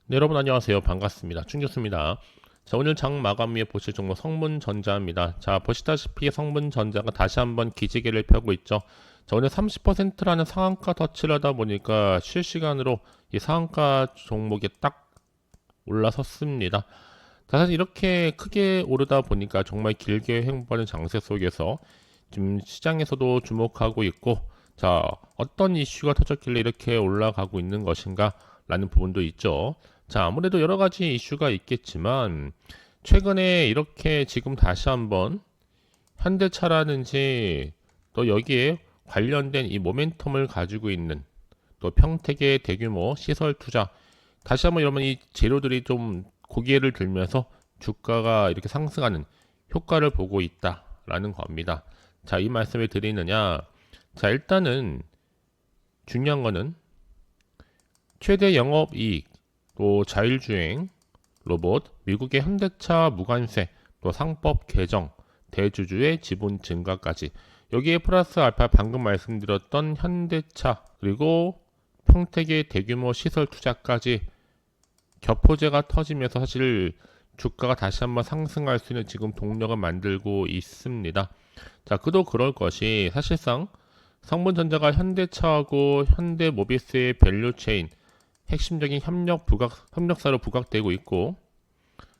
네, 여러분 안녕하세요. 반갑습니다. 충주수입니다. 자, 오늘 장 마감 위에 보실 종목 성문전자입니다. 자, 보시다시피 성문전자가 다시 한번 기지개를 펴고 있죠. 자, 오늘 30%라는 상한가 터치를 하다 보니까 실시간으로 이 상한가 종목이 딱 올라섰습니다. 자, 사실 이렇게 크게 오르다 보니까 정말 길게 횡보하는 장세 속에서 지금 시장에서도 주목하고 있고, 자, 어떤 이슈가 터졌길래 이렇게 올라가고 있는 것인가 라는 부분도 있죠. 자, 아무래도 여러 가지 이슈가 있겠지만, 최근에 이렇게 지금 다시 한번 현대차라든지 또 여기에 관련된 이 모멘텀을 가지고 있는 또 평택의 대규모 시설 투자, 다시 한번 이러면 이 재료들이 좀 고개를 들면서 주가가 이렇게 상승하는 효과를 보고 있다라는 겁니다. 자, 이 말씀을 드리느냐? 자, 일단은 중요한 거는 최대 영업이익, 또 자율주행, 로봇, 미국의 현대차 무관세, 또 상법 개정, 대주주의 지분 증가까지 여기에 플러스 알파 방금 말씀드렸던 현대차 그리고 평택의 대규모 시설 투자까지 겹포제가 터지면서 사실 주가가 다시 한번 상승할 수 있는 지금 동력을 만들고 있습니다. 자, 그도 그럴 것이 사실상 성문전자가 현대차하고 현대모비스의 밸류체인 핵심적인 협력사로 부각되고 있고,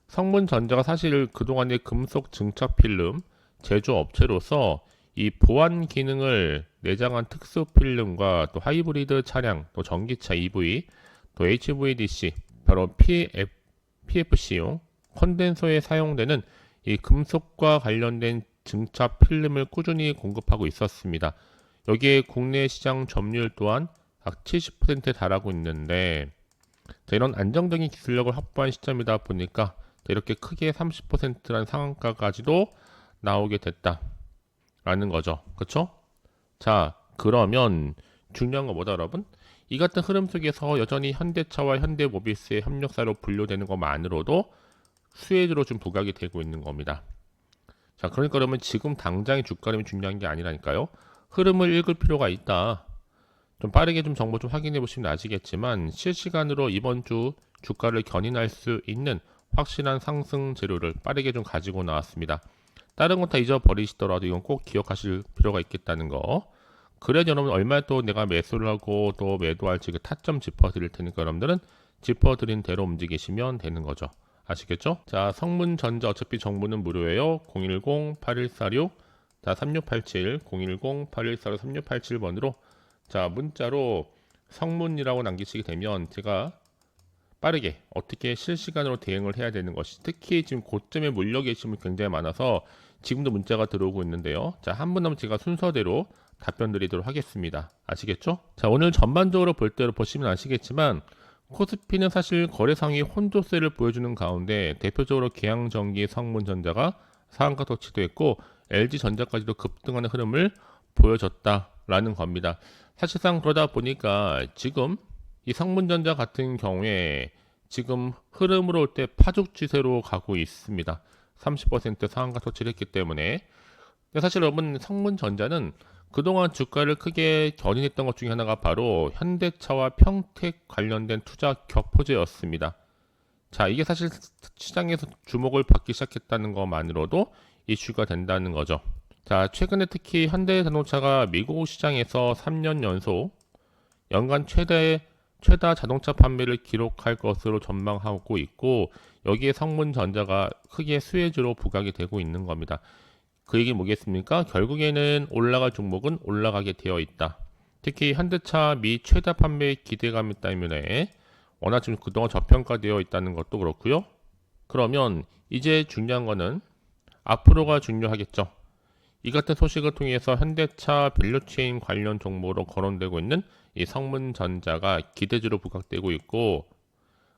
성문전자가 사실 그동안의 금속 증착 필름 제조업체로서 이 보안 기능을 내장한 특수 필름과 또 하이브리드 차량, 또 전기차 EV, 또 HVDC, 바로 PFC용 컨덴서에 사용되는 이 금속과 관련된 증착 필름을 꾸준히 공급하고 있었습니다. 여기에 국내 시장 점유율 또한 약 70%에 달하고 있는데, 이런 안정적인 기술력을 확보한 시점이다 보니까 이렇게 크게 30%라는 상한가까지도 나오게 됐다라는 거죠. 그렇죠? 자, 그러면 중요한 거 뭐다, 여러분? 이 같은 흐름 속에서 여전히 현대차와 현대모비스의 협력사로 분류되는 것만으로도 수혜주로 좀 부각이 되고 있는 겁니다. 자, 그러니까 그러면 지금 당장의 주가 흐름이 중요한 게 아니라니까요. 흐름을 읽을 필요가 있다. 좀 빠르게 좀 정보 좀 확인해 보시면 아시겠지만 실시간으로 이번 주 주가를 견인할 수 있는 확실한 상승 재료를 빠르게 좀 가지고 나왔습니다. 다른 거 다 잊어버리시더라도 이건 꼭 기억하실 필요가 있겠다는 거. 그래 여러분 얼마에 또 내가 매수를 하고 또 매도할지 그 타점 짚어드릴 테니까 여러분들은 짚어드린 대로 움직이시면 되는 거죠. 아시겠죠? 자, 성문전자 어차피 정보는 무료예요. 010-8146 3687 010-8146-3687번으로 자, 문자로 성문이라고 남기시게 되면 제가 빠르게 어떻게 실시간으로 대응을 해야 되는 것이, 특히 지금 고점에 몰려 계신 분 굉장히 많아서 지금도 문자가 들어오고 있는데요. 자, 한 분 하면 제가 순서대로 답변 드리도록 하겠습니다. 아시겠죠? 자, 오늘 전반적으로 볼 때로 보시면 아시겠지만 코스피는 사실 거래상이 혼조세를 보여주는 가운데 대표적으로 계양전기 성문전자가 상한가 터치도 했고 LG전자까지도 급등하는 흐름을 보여줬다라는 겁니다. 사실상 그러다 보니까 지금 이 성문전자 같은 경우에 지금 흐름으로 올 때 파죽지세로 가고 있습니다. 30% 상한가 터치를 했기 때문에. 근데 사실 여러분 성문전자는 그동안 주가를 크게 견인했던 것 중에 하나가 바로 현대차와 평택 관련된 투자 격포제였습니다. 자, 이게 사실 시장에서 주목을 받기 시작했다는 것만으로도 이슈가 된다는 거죠. 자, 최근에 특히 현대자동차가 미국 시장에서 3년 연속 연간 최다 자동차 판매를 기록할 것으로 전망하고 있고, 여기에 성문전자가 크게 수혜주로 부각이 되고 있는 겁니다. 그 얘기 뭐겠습니까? 결국에는 올라갈 종목은 올라가게 되어 있다. 특히 현대차 미 최다 판매 기대감 때문에 워낙 지금 그동안 저평가되어 있다는 것도 그렇고요. 그러면 이제 중요한 거는 앞으로가 중요하겠죠. 이 같은 소식을 통해서 현대차 밸류체인 관련 종목으로 거론되고 있는 이 성문전자가 기대주로 부각되고 있고,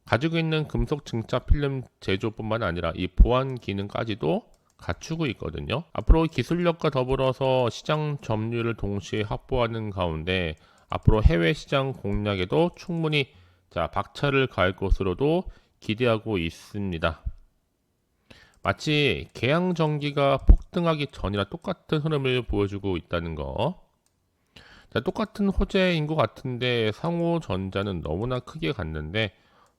가지고 있는 금속 증착 필름 제조뿐만 아니라 이 보안 기능까지도 갖추고 있거든요. 앞으로 기술력과 더불어서 시장 점유율을 동시에 확보하는 가운데 앞으로 해외 시장 공략에도 충분히 박차를 가할 것으로도 기대하고 있습니다. 마치 계양전기가 폭등하기 전이라 똑같은 흐름을 보여주고 있다는 거. 자, 똑같은 호재인 것 같은데 상호전자는 너무나 크게 갔는데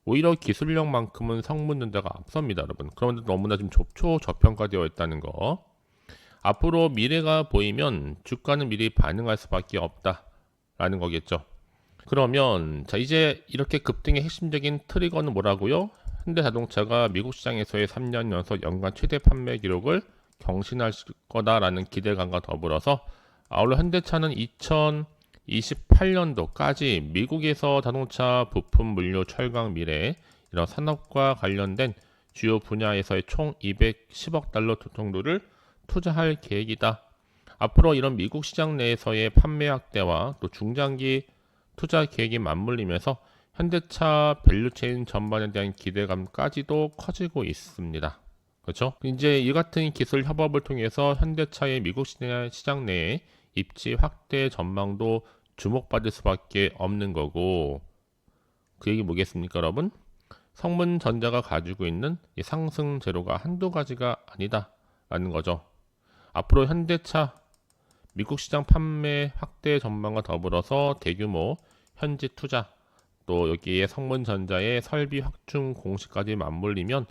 오히려 기술력만큼은 성문전자가 앞섭니다, 여러분. 그런데 너무나 좀 저평가되어 있다는 거. 앞으로 미래가 보이면 주가는 미리 반응할 수밖에 없다라는 거겠죠. 그러면 자, 이제 이렇게 급등의 핵심적인 트리거는 뭐라고요? 현대자동차가 미국 시장에서의 3년 연속 연간 최대 판매 기록을 경신할 거다라는 기대감과 더불어서 아울러 현대차는 2028년도까지 미국에서 자동차 부품, 물류, 철강, 미래 이런 산업과 관련된 주요 분야에서의 총 210억 달러 정도를 투자할 계획이다. 앞으로 이런 미국 시장 내에서의 판매 확대와 또 중장기 투자 계획이 맞물리면서 현대차 밸류체인 전반에 대한 기대감까지도 커지고 있습니다. 그렇죠? 이제 이 같은 기술 협업을 통해서 현대차의 미국 시장 내에 입지 확대 전망도 주목받을 수밖에 없는 거고, 그 얘기 뭐겠습니까, 여러분? 성문전자가 가지고 있는 이 상승 재료가 한두 가지가 아니다라는 거죠. 앞으로 현대차 미국 시장 판매 확대 전망과 더불어서 대규모 현지 투자, 또 여기에 성문전자의 설비 확충 공시까지 맞물리면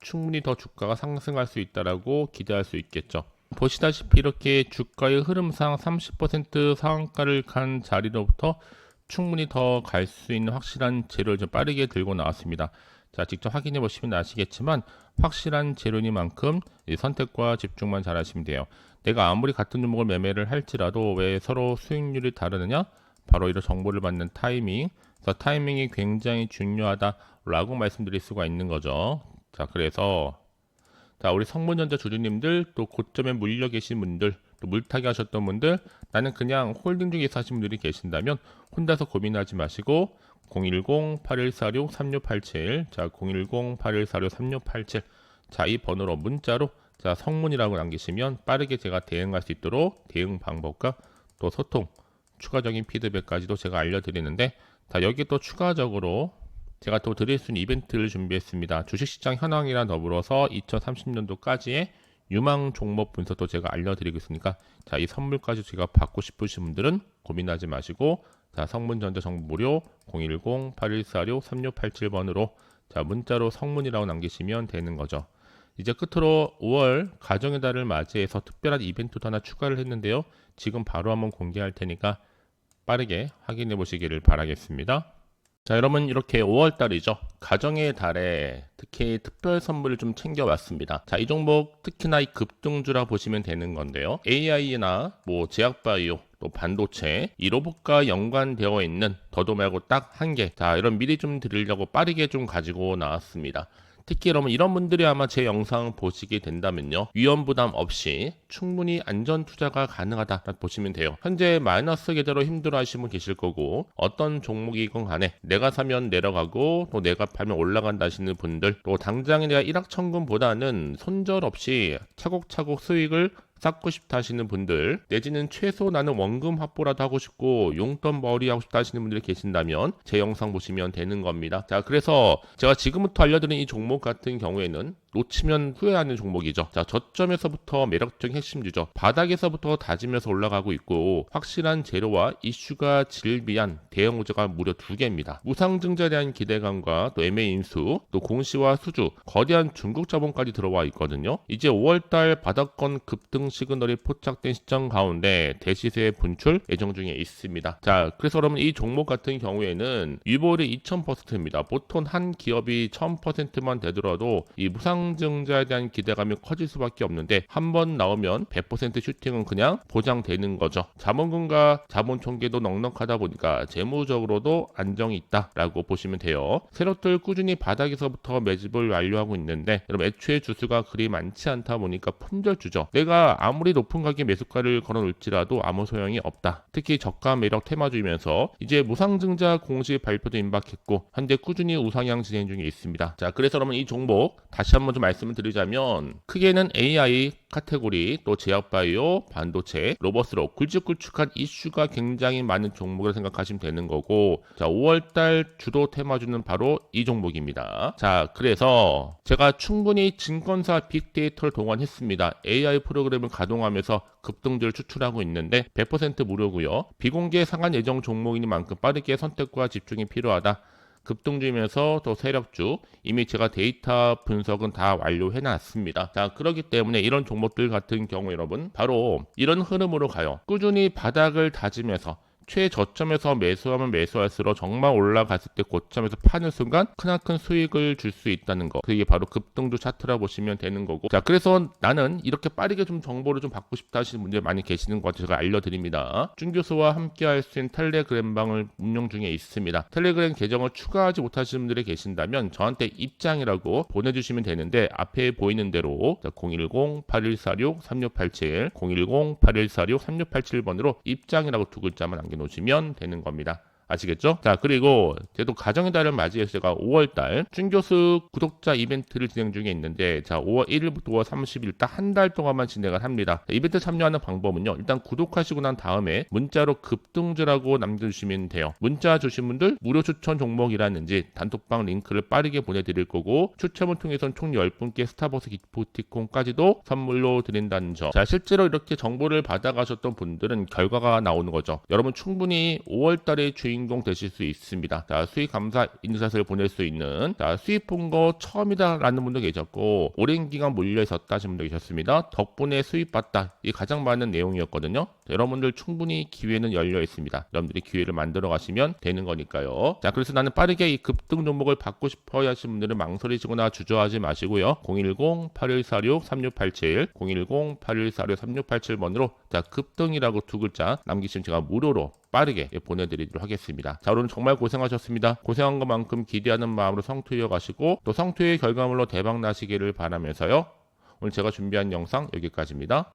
충분히 더 주가가 상승할 수 있다라고 기대할 수 있겠죠. 보시다시피 이렇게 주가의 흐름상 30% 상한가를 간 자리로부터 충분히 더 갈 수 있는 확실한 재료를 좀 빠르게 들고 나왔습니다. 자, 직접 확인해 보시면 아시겠지만 확실한 재료니만큼 선택과 집중만 잘 하시면 돼요. 내가 아무리 같은 종목을 매매를 할지라도 왜 서로 수익률이 다르느냐? 바로 이런 정보를 받는 타이밍, 그래서 타이밍이 굉장히 중요하다라고 말씀드릴 수가 있는 거죠. 자, 그래서 자, 우리 성문전자 주주님들, 또 고점에 물려 계신 분들, 또 물타기 하셨던 분들, 나는 그냥 홀딩 중에 사신 분들이 계신다면 혼자서 고민하지 마시고 010-8146-3687, 자, 010-8146-3687, 자, 이 번호로 문자로 자, 성문이라고 남기시면 빠르게 제가 대응할 수 있도록 대응 방법과 또 소통, 추가적인 피드백까지도 제가 알려드리는데, 자, 여기 또 추가적으로 제가 또 드릴 수 있는 이벤트를 준비했습니다. 주식시장 현황이랑 더불어서 2030년도까지의 유망 종목 분석도 제가 알려드리고 있으니까, 자, 이 선물까지 제가 받고 싶으신 분들은 고민하지 마시고, 자, 성문전자 정보 무료 010-8146-3687번으로 자, 문자로 성문이라고 남기시면 되는 거죠. 이제 끝으로 5월 가정의 달을 맞이해서 특별한 이벤트도 하나 추가를 했는데요. 지금 바로 한번 공개할 테니까 빠르게 확인해 보시기를 바라겠습니다. 자, 여러분, 이렇게 5월달이죠. 가정의 달에 특히 특별 선물을 좀 챙겨왔습니다. 자, 이 종목 특히나 이 급등주라 보시면 되는 건데요. AI나 뭐 제약바이오, 또 반도체, 이 로봇과 연관되어 있는 더도 말고 딱 한 개. 자, 이런 미리 좀 드리려고 빠르게 좀 가지고 나왔습니다. 특히 여러분, 이런 분들이 아마 제 영상 보시게 된다면요, 위험 부담 없이 충분히 안전 투자가 가능하다 보시면 돼요. 현재 마이너스 계좌로 힘들어 하시는 분 계실 거고, 어떤 종목이건 간에 내가 사면 내려가고 또 내가 팔면 올라간다 하시는 분들, 또 당장에 내가 일확천금보다는 손절 없이 차곡차곡 수익을 쌓고 싶다 하시는 분들, 내지는 최소 나는 원금 확보라도 하고 싶고 용돈 벌이 하고 싶다 하시는 분들이 계신다면 제 영상 보시면 되는 겁니다. 자, 그래서 제가 지금부터 알려드린 이 종목 같은 경우에는 놓치면 후회하는 종목이죠. 자, 저점에서부터 매력적인 핵심주죠. 바닥에서부터 다지면서 올라가고 있고 확실한 재료와 이슈가 질비한 대형 우제가 무려 2개입니다. 무상증자에 대한 기대감과 또 MA 인수, 또 공시와 수주, 거대한 중국 자본까지 들어와 있거든요. 이제 5월달 바닥권 급등 시그널이 포착된 시점 가운데 대시세 분출 예정 중에 있습니다. 자, 그래서 여러분, 이 종목 같은 경우에는 위볼이 2000%입니다. 보통 한 기업이 1000%만 되더라도 이 무상증자에 대한 기대감이 커질 수밖에 없는데, 한번 나오면 100% 슈팅은 그냥 보장되는 거죠. 자본금과 자본 총계도 넉넉하다 보니까 재무적으로도 안정이 있다라고 보시면 돼요. 세력들 꾸준히 바닥에서부터 매집을 완료하고 있는데, 여러분, 애초에 주수가 그리 많지 않다 보니까 품절주죠. 내가 아무리 높은 가격의 매수가를 걸어놓을지라도 아무 소용이 없다. 특히 저가 매력 테마주이면서 이제 무상증자 공식 발표도 임박했고 현재 꾸준히 우상향 진행 중에 있습니다. 자, 그래서 여러분, 이 종목 다시 한번 좀 말씀을 드리자면 크게는 AI 카테고리, 또 제약바이오, 반도체, 로봇으로 굵직굵직한 이슈가 굉장히 많은 종목을 생각하시면 되는 거고, 자, 5월달 주도 테마주는 바로 이 종목입니다. 자, 그래서 제가 충분히 증권사 빅데이터를 동원했습니다. AI 프로그램을 가동하면서 급등주를 추출하고 있는데 100% 무료고요. 비공개 상한 예정 종목이니만큼 빠르게 선택과 집중이 필요하다. 급등주면서 또 세력주, 이미 제가 데이터 분석은 다 완료해 놨습니다. 자, 그렇기 때문에 이런 종목들 같은 경우 여러분 바로 이런 흐름으로 가요. 꾸준히 바닥을 다지면서 최저점에서 매수하면 매수할수록 정말 올라갔을 때 고점에서 파는 순간 크나큰 수익을 줄 수 있다는 거. 그게 바로 급등주 차트라 보시면 되는 거고. 자, 그래서 나는 이렇게 빠르게 좀 정보를 좀 받고 싶다 하시는 분들 많이 계시는 것 같아서 제가 알려드립니다. 준 교수와 함께 할 수 있는 텔레그램 방을 운영 중에 있습니다. 텔레그램 계정을 추가하지 못하시는 분들이 계신다면 저한테 입장이라고 보내주시면 되는데 앞에 보이는 대로 010-8146-3687 010-8146-3687번으로 입장이라고 두 글자만 남겨놓으시면 되는 겁니다. 아시겠죠? 자, 그리고 제도 가정의 달을 맞이해서 제가 5월달 준교수 구독자 이벤트를 진행 중에 있는데, 자, 5월 1일부터 5월 30일 딱 한 달 동안만 진행을 합니다. 자, 이벤트 참여하는 방법은요, 일단 구독하시고 난 다음에 문자로 급등주라고 남겨주시면 돼요. 문자 주신 분들 무료 추천 종목이라든지 단톡방 링크를 빠르게 보내드릴 거고, 추첨을 통해서는 총 10분께 스타벅스 기프티콘까지도 선물로 드린다는 점. 자, 실제로 이렇게 정보를 받아가셨던 분들은 결과가 나오는 거죠. 여러분 충분히 5월달에 주인공 되실 수 있습니다. 자, 수익 감사 인증샷을 보낼 수 있는, 자, 수익 본 거 처음이다라는 분도 계셨고, 오랜 기간 몰려 있었다 하신 분도 계셨습니다. 덕분에 수익 봤다, 이 가장 많은 내용이었거든요. 자, 여러분들 충분히 기회는 열려 있습니다. 여러분들이 기회를 만들어 가시면 되는 거니까요. 자, 그래서 나는 빠르게 이 급등 종목을 받고 싶어 하시는 분들은 망설이시거나 주저하지 마시고요. 010-8146-3687 010-8146-3687번으로 자, 급등이라고 두 글자 남기시면 제가 무료로 빠르게 보내드리도록 하겠습니다. 자, 오늘 정말 고생하셨습니다. 고생한 것만큼 기대하는 마음으로 성투해 가시고 또 성투의 결과물로 대박 나시기를 바라면서요. 오늘 제가 준비한 영상 여기까지입니다.